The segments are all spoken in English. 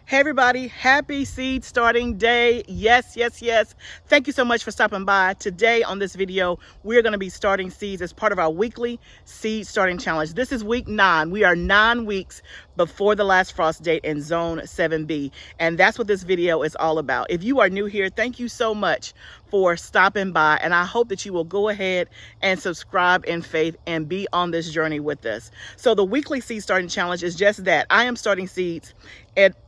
Hey everybody, happy seed starting day. Yes, yes, yes. Thank you so much for stopping by. Today on this video, we're going to be starting seeds as part of our weekly seed starting challenge. This is week 9. We are 9 weeks before the last frost date in zone 7B. And that's what this video is all about. If you are new here, thank you so much for stopping by. And I hope that you will go ahead and subscribe in faith and be on this journey with us. So the weekly seed starting challenge is just that. I am starting seeds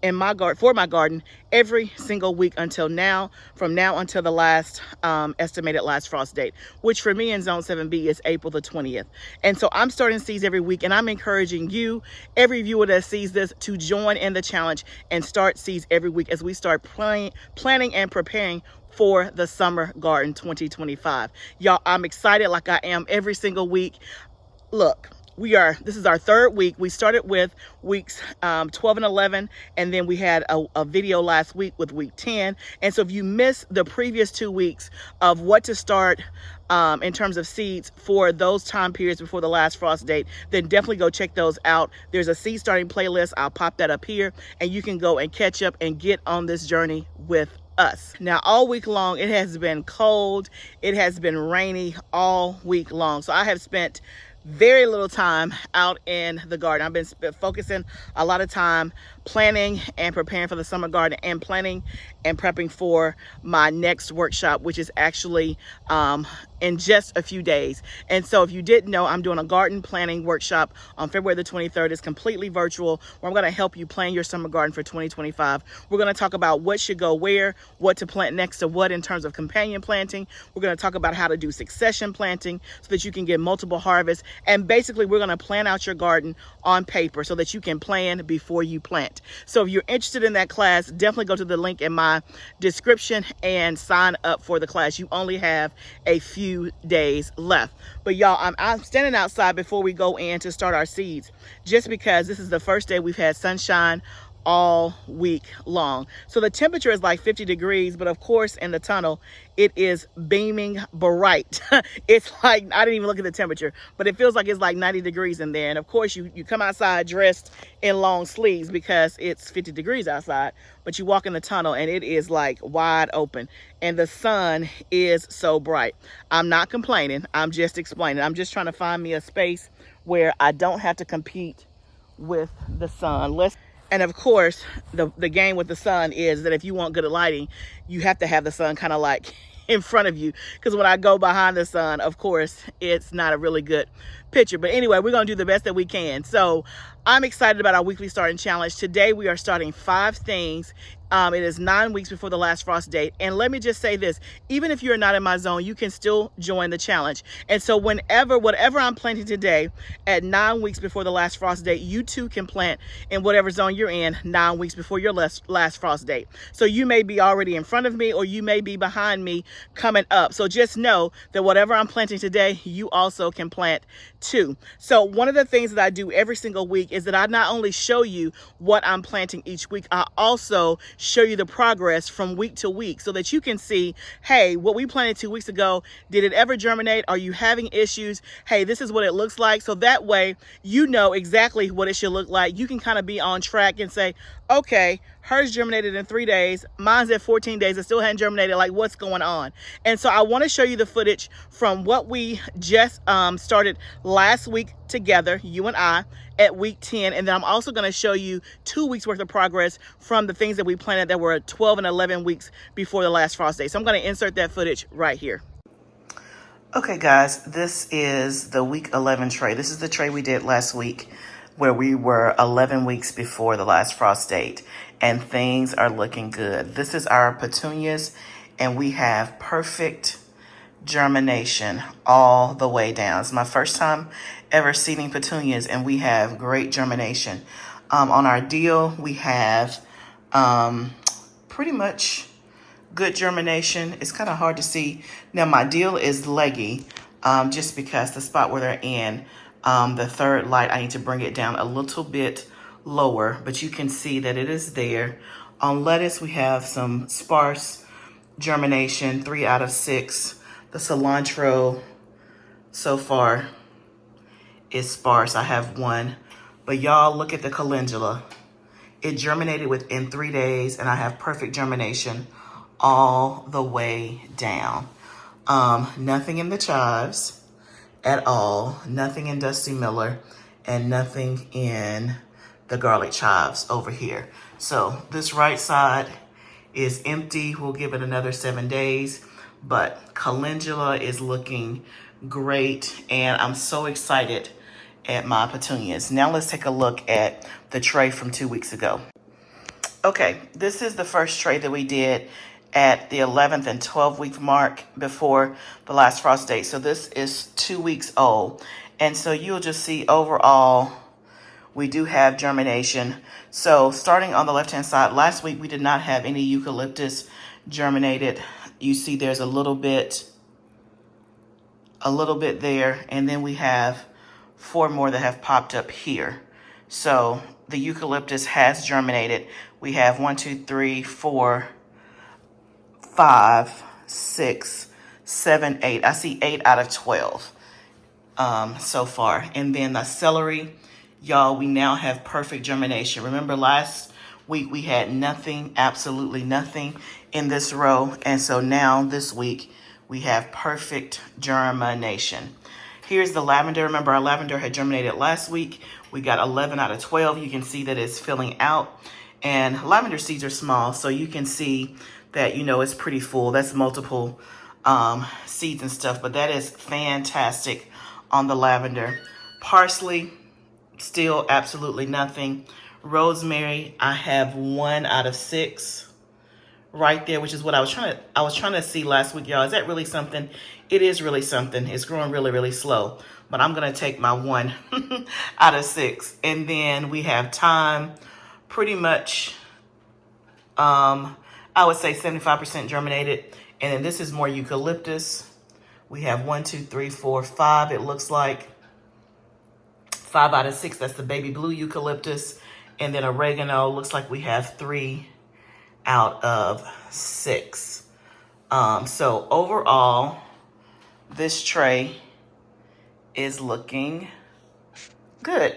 in my garden, for my garden, every single week until now, from now until the last estimated last frost date, which for me in zone 7B is April the 20th. And so I'm starting seeds every week, and I'm encouraging you, every viewer that sees this, to join in the challenge and start seeds every week as we start planning and preparing for the summer garden 2025. Y'all, I'm excited like I am every single week. Look, this is our 3rd week. We started with weeks 12 and 11, and then we had a video last week with week 10. And so if you missed the previous 2 weeks of what to start in terms of seeds for those time periods before the last frost date, then definitely go check those out. There's a seed starting playlist. I'll pop that up here, and you can go and catch up and get on this journey with us. Now, all week long, it has been cold. It has been rainy all week long. So I have spent very little time out in the garden. I've been focusing a lot of time planning and preparing for the summer garden, and planning and prepping for my next workshop, which is actually in just a few days. And so if you didn't know, I'm doing a garden planning workshop on February the 23rd. It's completely virtual, where I'm going to help you plan your summer garden for 2025. We're going to talk about what should go where, what to plant next to what in terms of companion planting. We're going to talk about how to do succession planting so that you can get multiple harvests. And basically, we're going to plan out your garden on paper so that you can plan before you plant. So if you're interested in that class, definitely go to the link in my description and sign up for the class. You only have a few days left. But y'all, I'm standing outside before we go in to start our seeds, just because this is the first day we've had sunshine all week long. So the temperature is like 50 degrees, but of course in the tunnel it is beaming bright. It's like, I didn't even look at the temperature, but it feels like it's like 90 degrees in there. And of course you come outside dressed in long sleeves because it's 50 degrees outside, but you walk in the tunnel and it is like wide open, and the sun is so bright. I'm not complaining, I'm just explaining. I'm just trying to find me a space where I don't have to compete with the sun. And of course, the game with the sun is that if you want good lighting, you have to have the sun kind of like in front of you, because when I go behind the sun, of course, it's not a really good picture. But anyway, we're going to do the best that we can. So I'm excited about our weekly starting challenge. Today, we are starting 5 things. It is 9 weeks before the last frost date. And let me just say this, even if you're not in my zone, you can still join the challenge. And so whatever I'm planting today at 9 weeks before the last frost date, you too can plant in whatever zone you're in 9 weeks before your last frost date. So you may be already in front of me, or you may be behind me coming up. So just know that whatever I'm planting today, you also can plant too. So one of the things that I do every single week is that I not only show you what I'm planting each week, I also show you the progress from week to week so that you can see, hey, what we planted 2 weeks ago, did it ever germinate? Are you having issues? Hey, this is what it looks like. So that way, you know exactly what it should look like. You can kind of be on track and say, okay, hers germinated in 3 days. Mine's at 14 days. It still hadn't germinated. Like, what's going on? And so I want to show you the footage from what we just started last week together, you and I, at week 10. And then I'm also going to show you 2 weeks worth of progress from the things that we planted that were 12 and 11 weeks before the last frost day. So I'm going to insert that footage right here. Okay, guys, this is the week 11 tray. This is the tray we did last week, where we were 11 weeks before the last frost date, and things are looking good. This is our petunias, and we have perfect germination all the way down. It's my first time ever seeding petunias, and we have great germination. On our deal, we have pretty much good germination. It's kind of hard to see. Now, my deal is leggy, just because the spot where they're in, the third light, I need to bring it down a little bit lower, but you can see that it is there. On lettuce, we have some sparse germination, 3 out of 6. The cilantro so far is sparse. I have 1, but y'all look at the calendula. It germinated within 3 days, and I have perfect germination all the way down. Nothing in the chives at all, nothing in Dusty Miller, and nothing in the garlic chives over here. So this right side is empty. We'll give it another 7 days, but calendula is looking great, and I'm so excited at my petunias. Now let's take a look at the tray from 2 weeks ago. Okay, this is the first tray that we did at the 11th and 12th week mark before the last frost date. So this is 2 weeks old. And so you'll just see overall, we do have germination. So starting on the left-hand side, last week we did not have any eucalyptus germinated. You see there's a little bit there, and then we have 4 more that have popped up here. So the eucalyptus has germinated. We have 1, 2, 3, 4, 5, 6, 7, 8. I see 8 out of 12 so far. And then the celery, y'all, we now have perfect germination. Remember last week we had nothing, absolutely nothing in this row. And so now this week we have perfect germination. Here's the lavender. Remember our lavender had germinated last week. We got 11 out of 12. You can see that it's filling out. And lavender seeds are small, so you can see that, you know, it's pretty full. That's multiple seeds and stuff, but that is fantastic on the lavender. Parsley, still absolutely nothing. Rosemary, I have 1 out of 6 right there, which is what I was trying to see last week, y'all. Is that really something? It is really something. It's growing really, really slow, but I'm gonna take my 1 out of 6. And then we have thyme, pretty much, I would say 75% germinated. And then this is more eucalyptus. We have 1, 2, 3, 4, 5. It looks like 5 out of 6. That's the baby blue eucalyptus. And then oregano, looks like we have 3 out of 6. So overall, this tray is looking good.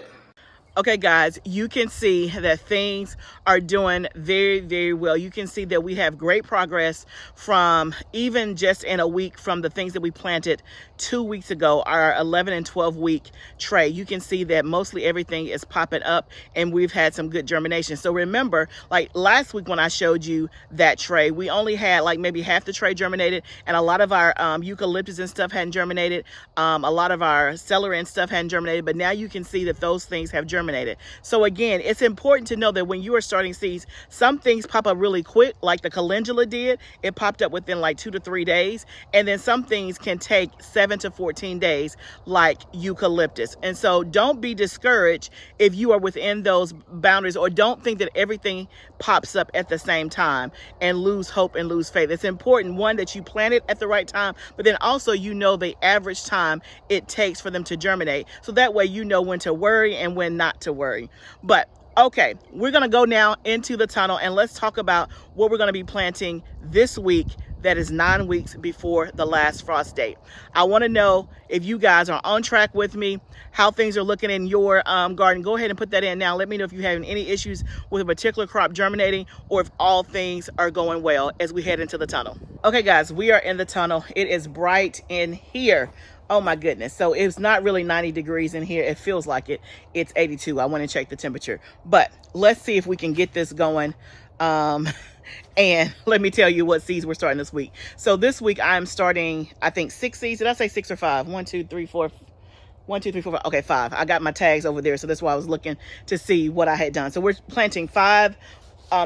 Okay, guys, you can see that things are doing very, very well. You can see that we have great progress from even just in a week from the things that we planted 2 weeks ago, our 11 and 12 week tray. You can see that mostly everything is popping up and we've had some good germination. So remember, like last week when I showed you that tray, we only had like maybe half the tray germinated, and a lot of our eucalyptus and stuff hadn't germinated. A lot of our celery and stuff hadn't germinated, but now you can see that those things have germinated. So again, it's important to know that when you are starting seeds, some things pop up really quick, like the calendula did. It popped up within like 2 to 3 days. And then some things can take 7 to 14 days, like eucalyptus. And so don't be discouraged if you are within those boundaries, or don't think that everything pops up at the same time and lose hope and lose faith. It's important, one, that you plant it at the right time, but then also you know the average time it takes for them to germinate. So that way you know when to worry and when not to worry. But okay, we're gonna go now into the tunnel and let's talk about what we're gonna be planting this week. That is 9 weeks before the last frost date. I want to know if you guys are on track with me, how things are looking in your garden. Go ahead and put that in now. Let me know if you have any issues with a particular crop germinating, or if all things are going well as we head into the tunnel. Okay, guys, we are in the tunnel. It is bright in here. Oh my goodness. So it's not really 90 degrees in here. It feels like it. It's 82. I want to check the temperature, but let's see if we can get this going. And let me tell you what seeds we're starting this week. So this week I'm starting, I think 6 seeds. Did I say 6 or 5? 1, 2, 3, 4. 1, 2, 3, 4, 5. Okay, 5. I got my tags over there. So that's why I was looking to see what I had done. So we're planting 5,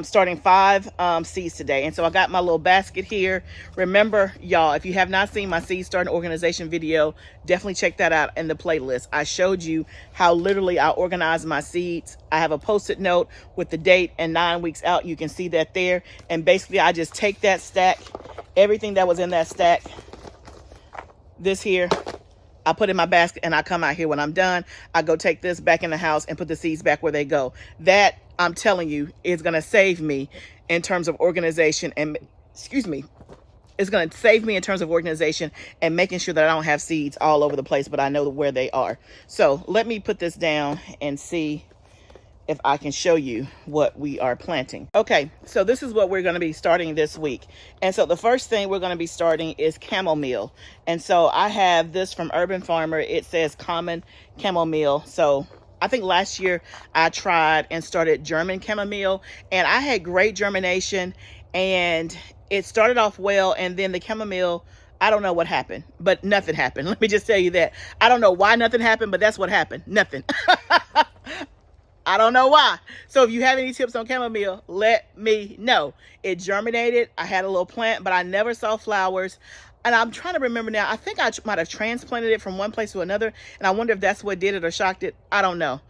starting 5 seeds today. And so I got my little basket here. Remember, y'all, if you have not seen my seed starting organization video, definitely check that out in the playlist. I showed you how literally I organize my seeds. I have a post-it note with the date and 9 weeks out. You can see that there. And basically I just take that stack, everything that was in that stack, this here, I put in my basket and I come out here. When I'm done, I go take this back in the house and put the seeds back where they go. That, I'm telling you, is going to save me in terms of organization and, it's going to save me in terms of organization and making sure that I don't have seeds all over the place, but I know where they are. So let me put this down and see if I can show you what we are planting. Okay, so this is what we're going to be starting this week. And so the first thing we're going to be starting is chamomile. And so I have this from Urban Farmer. It says common chamomile. So I think last year I tried and started German chamomile, and I had great germination, and it started off well, and then the chamomile, I don't know what happened, but nothing happened. Let me just tell you that. I don't know why nothing happened, but that's what happened. Nothing. I don't know why. So if you have any tips on chamomile, let me know. It germinated. I had a little plant, but I never saw flowers. And I'm trying to remember now. I think I might have transplanted it from one place to another. And I wonder if that's what did it or shocked it. I don't know.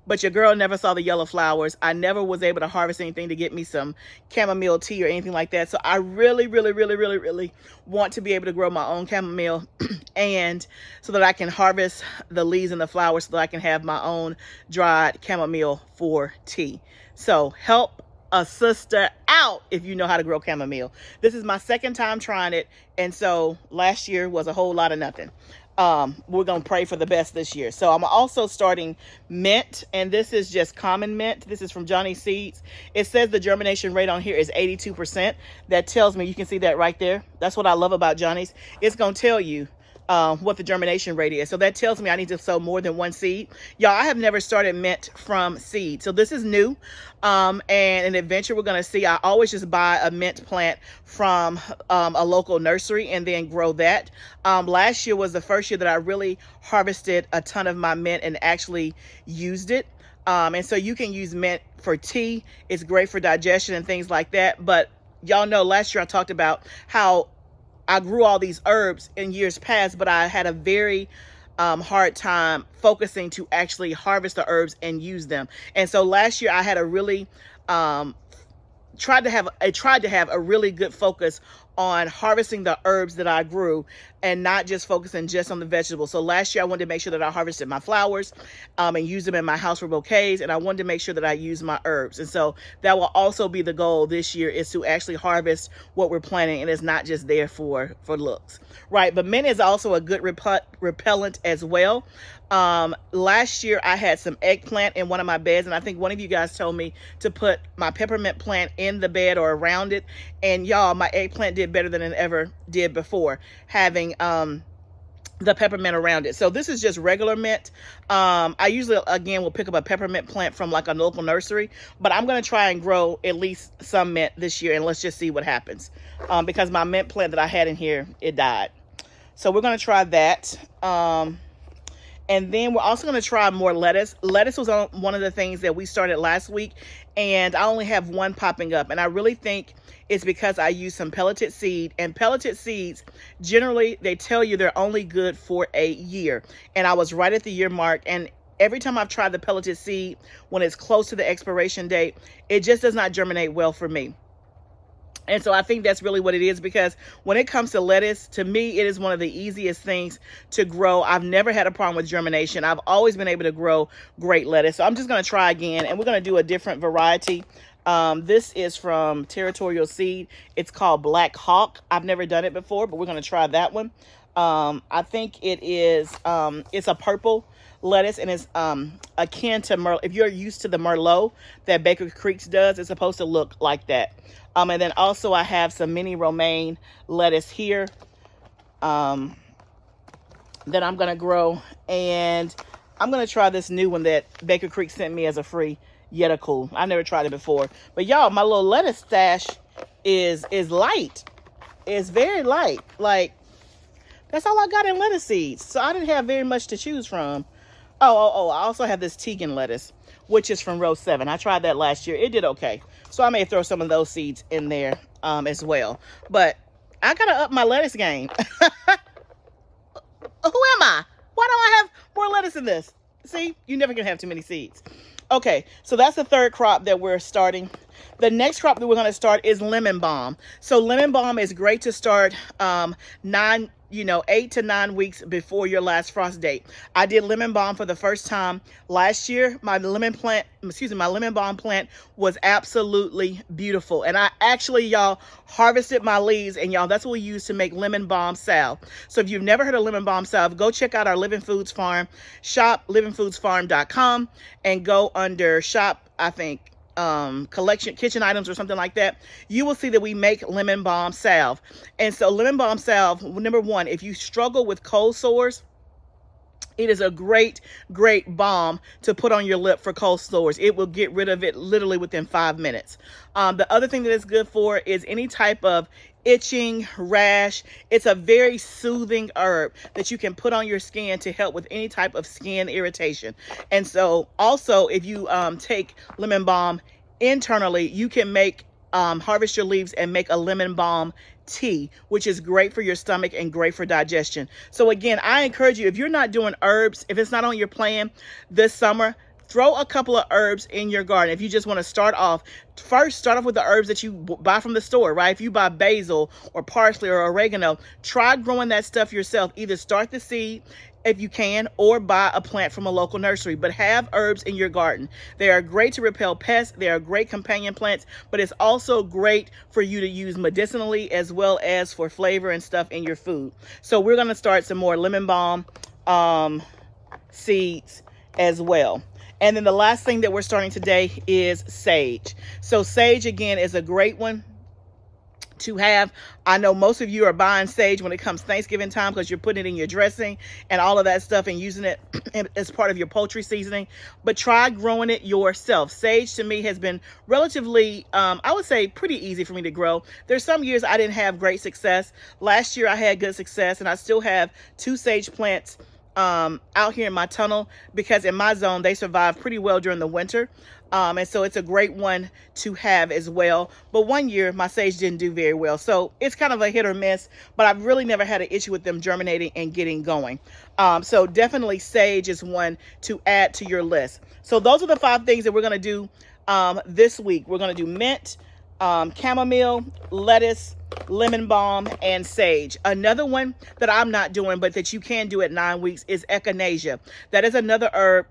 But your girl never saw the yellow flowers. I never was able to harvest anything to get me some chamomile tea or anything like that. So I really, really, really, really, really want to be able to grow my own chamomile and so that I can harvest the leaves and the flowers so that I can have my own dried chamomile for tea. So help a sister out if you know how to grow chamomile. This is my second time trying it. And so last year was a whole lot of nothing. We're going to pray for the best this year. So I'm also starting mint, and this is just common mint. This is from Johnny's Seeds. It says the germination rate on here is 82%. That tells me, you can see that right there. That's what I love about Johnny's. It's going to tell you what the germination rate is. So that tells me I need to sow more than one seed. Y'all, I have never started mint from seed. So this is new. And an adventure we're going to see. I always just buy a mint plant from a local nursery and then grow that. Last year was the first year that I really harvested a ton of my mint and actually used it. And so you can use mint for tea. It's great for digestion and things like that. But y'all know last year I talked about how I grew all these herbs in years past, but I had a very hard time focusing to actually harvest the herbs and use them. And so last year I had a really tried to have a really good focus on harvesting the herbs that I grew and not just focusing just on the vegetables. So last year I wanted to make sure that I harvested my flowers and used them in my house for bouquets, and I wanted to make sure that I used my herbs. And so that will also be the goal this year, is to actually harvest what we're planting, and it's not just there for looks, right? But mint is also a good repellent as well. Last year I had some eggplant in one of my beds, and I think one of you guys told me to put my peppermint plant in the bed or around it, and y'all, my eggplant did better than it ever did before, having the peppermint around it. So this is just regular mint. I usually, again, will pick up a peppermint plant from like a local nursery, but I'm going to try and grow at least some mint this year, and let's just see what happens, because my mint plant that I had in here, it died. So we're going to try that. And then we're also going to try more lettuce. Lettuce was on one of the things that we started last week, and I only have one popping up. And I really think it's because I used some pelleted seed. And pelleted seeds, generally, they tell you they're only good for a year. And I was right at the year mark. And every time I've tried the pelleted seed, when it's close to the expiration date, it just does not germinate well for me. And so I think that's really what it is, because when it comes to lettuce, to me, it is one of the easiest things to grow. I've never had a problem with germination. I've always been able to grow great lettuce. So I'm just going to try again, and we're going to do a different variety. This is from Territorial Seed. It's called Black Hawk. I've never done it before, but we're going to try that one. I think it is, it's a purple lettuce, and it's akin to Merlot. If you're used to the Merlot that Baker Creek does, it's supposed to look like that. And then also I have some mini romaine lettuce here that I'm going to grow. And I'm going to try this new one that Baker Creek sent me as a free Yeticool. I've never tried it before. But y'all, my little lettuce stash is light. It's very light. Like, that's all I got in lettuce seeds. So I didn't have very much to choose from. Oh, I also have this Tegan lettuce, which is from row 7. I tried that last year. It did okay. So I may throw some of those seeds in there as well. But I got to up my lettuce game. Who am I? Why don't I have more lettuce in this? See, you never can have too many seeds. Okay, so that's the third crop that we're starting. The next crop that we're going to start is lemon balm. So lemon balm is great to start 9 you know, 8 to 9 weeks before your last frost date. I did lemon balm for the first time last year. My lemon balm plant was absolutely beautiful. And I actually, y'all, harvested my leaves, and y'all, that's what we use to make lemon balm salve. So if you've never heard of lemon balm salve, go check out our Living Foods Farm shop, livingfoodsfarm.com, and go under shop, I think, collection kitchen items or something like that. You will see that we make lemon balm salve. And so lemon balm salve, number one, if you struggle with cold sores, it is a great balm to put on your lip for cold sores. It will get rid of it literally within 5 minutes. The other thing that it's good for is any type of itching, rash. It's a very soothing herb that you can put on your skin to help with any type of skin irritation. And so also, if you take lemon balm internally, you can make harvest your leaves and make a lemon balm tea, which is great for your stomach and great for digestion. So again, I encourage you, if you're not doing herbs, if it's not on your plan this summer, throw a couple of herbs in your garden. If you just want to start off, first start off with the herbs that you buy from the store, right? If you buy basil or parsley or oregano, try growing that stuff yourself. Either start the seed if you can, or buy a plant from a local nursery, but have herbs in your garden. They are great to repel pests. They are great companion plants, but it's also great for you to use medicinally as well as for flavor and stuff in your food. So we're going to start some more lemon balm seeds as well. And then the last thing that we're starting today is sage. So sage, again, is a great one to have. I know most of you are buying sage when it comes Thanksgiving time because you're putting it in your dressing and all of that stuff and using it as part of your poultry seasoning. But try growing it yourself. Sage to me has been relatively, I would say, pretty easy for me to grow. There's some years I didn't have great success. Last year I had good success, and I still have 2 sage plants out here in my tunnel because in my zone they survive pretty well during the winter, and so it's a great one to have as well. But one year my sage didn't do very well, so it's kind of a hit or miss, but I've really never had an issue with them germinating and getting going. So definitely sage is one to add to your list. So those are the 5 things that we're going to do this week. We're going to do mint, chamomile, lettuce, lemon balm, and sage. Another one that I'm not doing but that you can do at 9 weeks is echinacea. That is another herb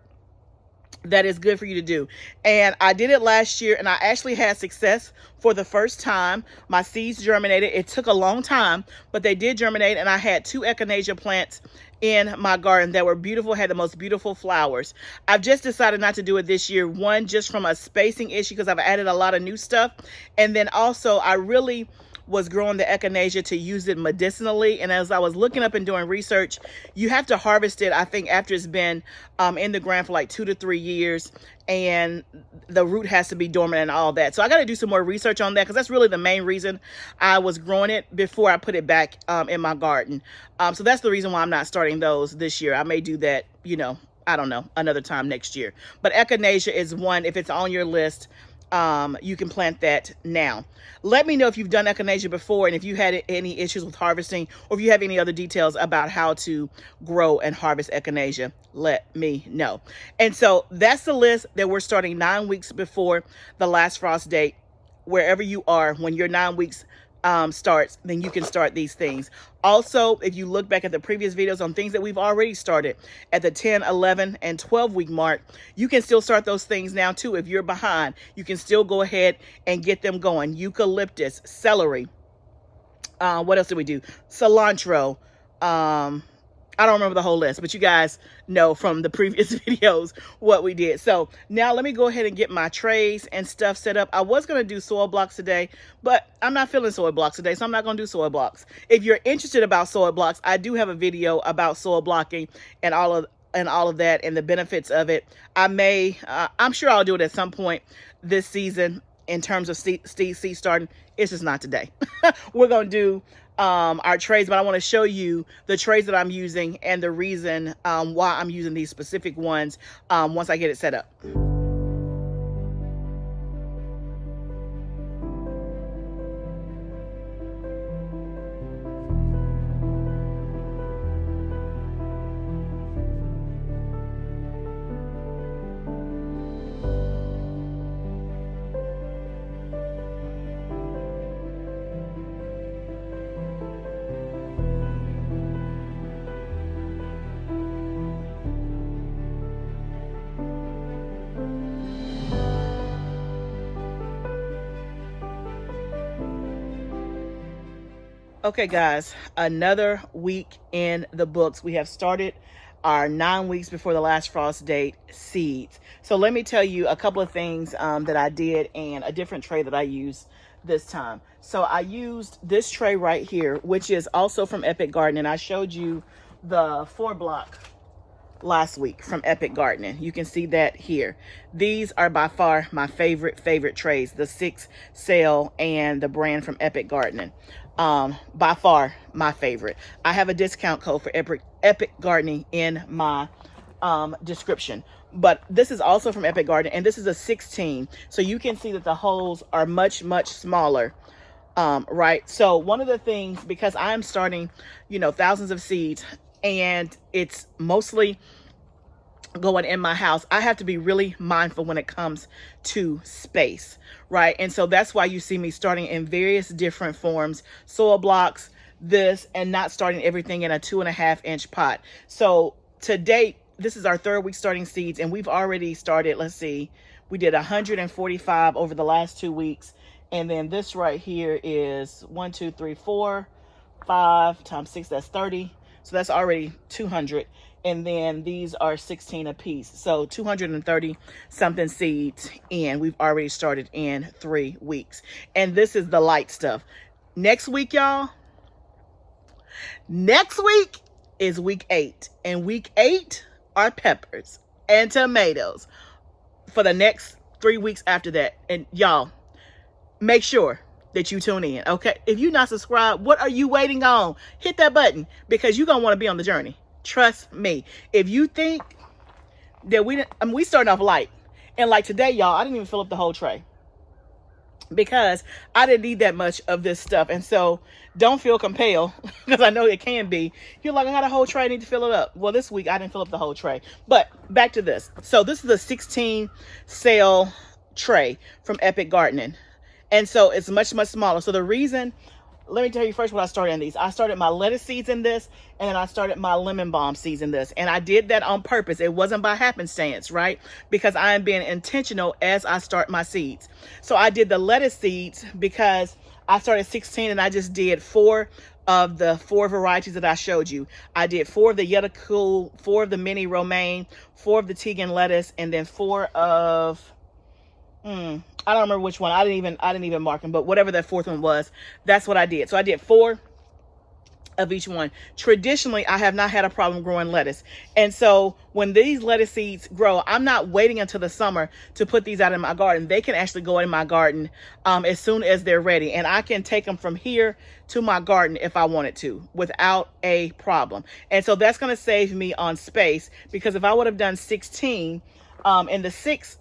that is good for you to do. And I did it last year, and I actually had success for the first time. My seeds germinated. It took a long time, but they did germinate, and I had 2 echinacea plants in my garden that were beautiful, had the most beautiful flowers. I've just decided not to do it this year. One, just from a spacing issue because I've added a lot of new stuff. And then also I really was growing the echinacea to use it medicinally. And as I was looking up and doing research, you have to harvest it, I think, after it's been in the ground for like 2 to 3 years. And the root has to be dormant and all that. So I got to do some more research on that because that's really the main reason I was growing it before I put it back in my garden. So that's the reason why I'm not starting those this year. I may do that, you know, I don't know, another time next year. But echinacea is one, if it's on your list, you can plant that now. Let me know if you've done echinacea before and if you had any issues with harvesting, or if you have any other details about how to grow and harvest echinacea. Let me know. And so that's the list that we're starting 9 weeks before the last frost date. Wherever you are, when your 9 weeks starts, then you can start these things. Also, if you look back at the previous videos on things that we've already started at the 10, 11, and 12 week mark, you can still start those things now too. If you're behind, you can still go ahead and get them going. Eucalyptus, celery. What else did we do? Cilantro. I don't remember the whole list, but you guys know from the previous videos what we did. So now let me go ahead and get my trays and stuff set up. I was going to do soil blocks today, but I'm not feeling soil blocks today, so I'm not going to do soil blocks. If you're interested about soil blocks, I do have a video about soil blocking and all of that and the benefits of it. I'm sure I'll do it at some point this season in terms of seed starting. It's just not today. We're going to do our trays, but I want to show you the trays that I'm using and the reason why I'm using these specific ones once I get it set up. Okay, guys, another week in the books. We have started our 9 weeks before the last frost date seeds. So let me tell you a couple of things that I did and a different tray that I used this time. So I used this tray right here, which is also from Epic Gardening. I showed you the 4-block last week from Epic Gardening. You can see that here. These are by far my favorite trays, the 6 sale and the brand from Epic Gardening. By far my favorite. I have a discount code for Epic Gardening in my description. But this is also from Epic Gardening, and this is a 16. So you can see that the holes are much smaller. Right. So one of the things, because I'm starting, thousands of seeds, and it's mostly going in my house, I have to be really mindful when it comes to space, right? And so that's why you see me starting in various different forms, soil blocks, this, and not starting everything in a 2.5-inch pot. So to date, this is our 3rd week starting seeds, and we've already started, let's see, we did 145 over the last 2 weeks. And then this right here is 1, 2, 3, 4, 5 times 6, that's 30. So that's already 200. And then these are 16 a piece. So 230 something seeds, and we've already started in 3 weeks. And this is the light stuff. Next week, y'all, next week is week 8. And week 8 are peppers and tomatoes for the next 3 weeks after that. And y'all, make sure that you tune in, okay? If you're not subscribed, what are you waiting on? Hit that button, because you're gonna want to be on the journey. Trust me. If you think that we starting off light, and like today, y'all, I didn't even fill up the whole tray because I didn't need that much of this stuff. And so don't feel compelled, because I know it can be. You're like, I got a whole tray, I need to fill it up. Well, this week I didn't fill up the whole tray. But back to this. So this is a 16 sale tray from Epic Gardening. And so it's much smaller. So the reason, let me tell you first what I started in these. I started my lettuce seeds in this, and then I started my lemon balm seeds in this. And I did that on purpose. It wasn't by happenstance, right? Because I am being intentional as I start my seeds. So I did the lettuce seeds because I started 16, and I just did 4 of the 4 varieties that I showed you. I did 4 of the Yetacool, 4 of the mini romaine, 4 of the Tegan lettuce, and then 4 of I don't remember which one. I didn't even mark them, but whatever that 4th one was, that's what I did. So I did 4 of each one. Traditionally, I have not had a problem growing lettuce. And so when these lettuce seeds grow, I'm not waiting until the summer to put these out in my garden. They can actually go in my garden as soon as they're ready. And I can take them from here to my garden if I wanted to without a problem. And so that's going to save me on space, because if I would have done 16 in the 6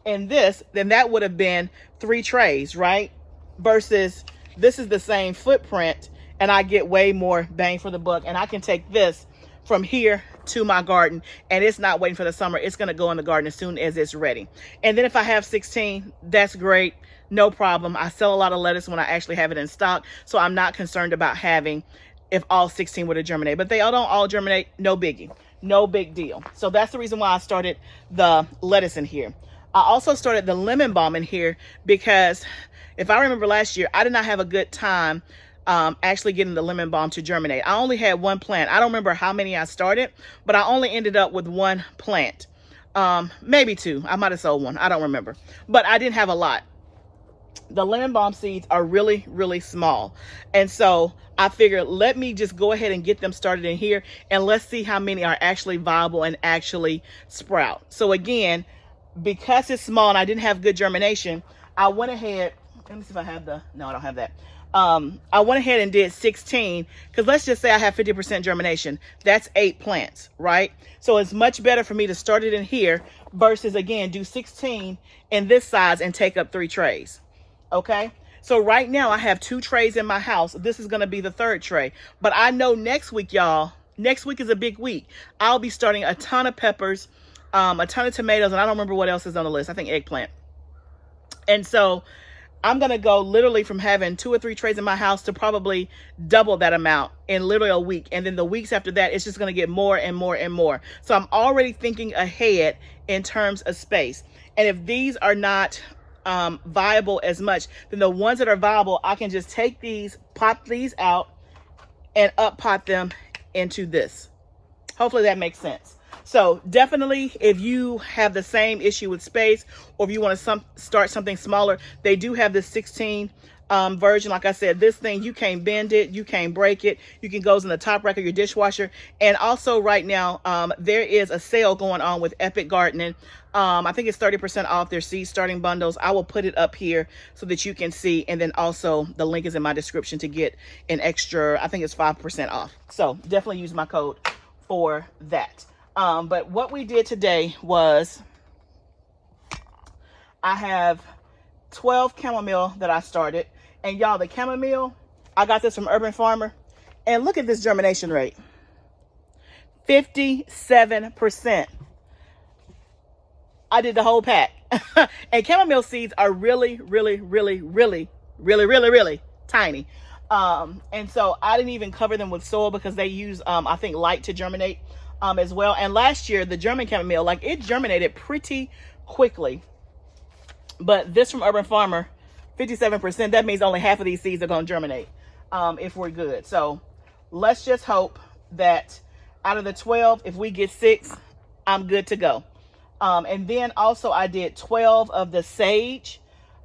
in this, then that would have been 3 trays, right? Versus this is the same footprint, and I get way more bang for the buck, and I can take this from here to my garden, and it's not waiting for the summer. It's going to go in the garden as soon as it's ready. And then if I have 16, that's great, no problem. I sell a lot of lettuce when I actually have it in stock, so I'm not concerned about having if all 16 were to germinate. But they all don't all germinate, no biggie, no big deal. So that's the reason why I started the lettuce in here. I also started the lemon balm in here because if I remember last year, I did not have a good time actually getting the lemon balm to germinate. I only had 1 plant. I don't remember how many I started, but I only ended up with 1 plant. Maybe 2. I might have sold 1. I don't remember, but I didn't have a lot. The lemon balm seeds are really small. And so I figured, let me just go ahead and get them started in here, and let's see how many are actually viable and actually sprout. So again, because it's small and I didn't have good germination, I went ahead, let me see if I have no, I don't have that. I went ahead and did 16, because let's just say I have 50% germination. That's 8 plants, right? So it's much better for me to start it in here versus, again, do 16 in this size and take up 3 trays, okay? So right now I have 2 trays in my house. This is going to be the 3rd tray. But I know next week, y'all, next week is a big week. I'll be starting a ton of peppers, a ton of tomatoes, and I don't remember what else is on the list. I think eggplant. And so I'm going to go literally from having 2 or 3 trays in my house to probably double that amount in literally a week. And then the weeks after that, it's just going to get more and more and more. So I'm already thinking ahead in terms of space. And if these are not viable as much, then the ones that are viable, I can just take these, pop these out, and up pot them into this. Hopefully that makes sense. So definitely, if you have the same issue with space, or if you want to start something smaller, they do have this 16 version. Like I said, this thing, you can't bend it, you can't break it. You can go in the top rack of your dishwasher. And also right now, there is a sale going on with Epic Gardening. I think it's 30% off their seed starting bundles. I will put it up here so that you can see. And then also the link is in my description to get an extra, I think it's 5% off. So definitely use my code for that. But what we did today was, I have 12 chamomile that I started. And y'all, the chamomile, I got this from Urban Farmer. And look at this germination rate. 57%. I did the whole pack. And chamomile seeds are really, really, really, really, really, really, really tiny. And so I didn't even cover them with soil because they use, I think, light to germinate as well. And last year, the German chamomile, like, it germinated pretty quickly. But this from Urban Farmer, 57%, that means only half of these seeds are going to germinate if we're good. So let's just hope that out of the 12, if we get 6, I'm good to go. And then also I did 12 of the sage.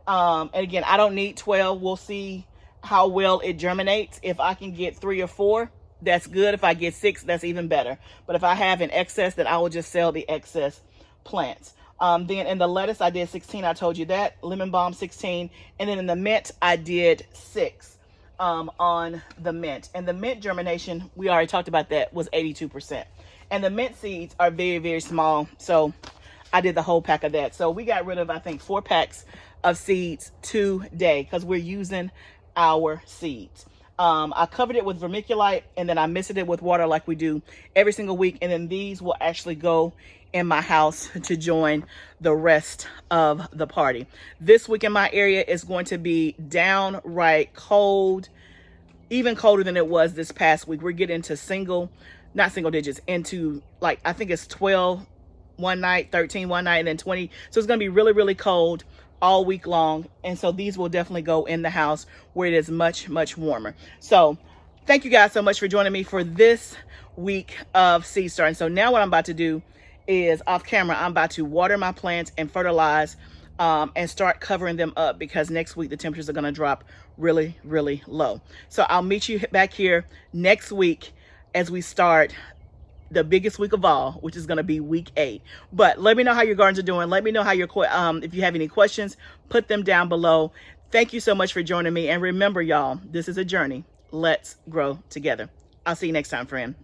And again, I don't need 12. We'll see how well it germinates. If I can get 3 or 4, that's good. If I get 6, that's even better. But if I have an excess, then I will just sell the excess plants. Then in the lettuce, I did 16. I told you that. Lemon balm, 16. And then in the mint, I did 6 on the mint. And the mint germination, we already talked about that, was 82%. And the mint seeds are very, very small. So I did the whole pack of that. So we got rid of, I think, 4 packs of seeds today because we're using our seeds. I covered it with vermiculite, and then I misted it with water like we do every single week. And then these will actually go in my house to join the rest of the party. This week in my area is going to be downright cold, even colder than it was this past week. We're getting to not single digits, into, like, I think it's 12 one night, 13 one night, and then 20. So it's going to be really, really cold all week long. And so these will definitely go in the house where it is much, much warmer. So thank you guys so much for joining me for this week of seed starting. So now what I'm about to do is, off camera, I'm about to water my plants and fertilize and start covering them up, because next week the temperatures are going to drop really, really low. So I'll meet you back here next week as we start the biggest week of all, which is going to be week 8. But let me know how your gardens are doing. Let me know how if you have any questions, put them down below. Thank you so much for joining me. And remember, y'all, this is a journey. Let's grow together. I'll see you next time, friend.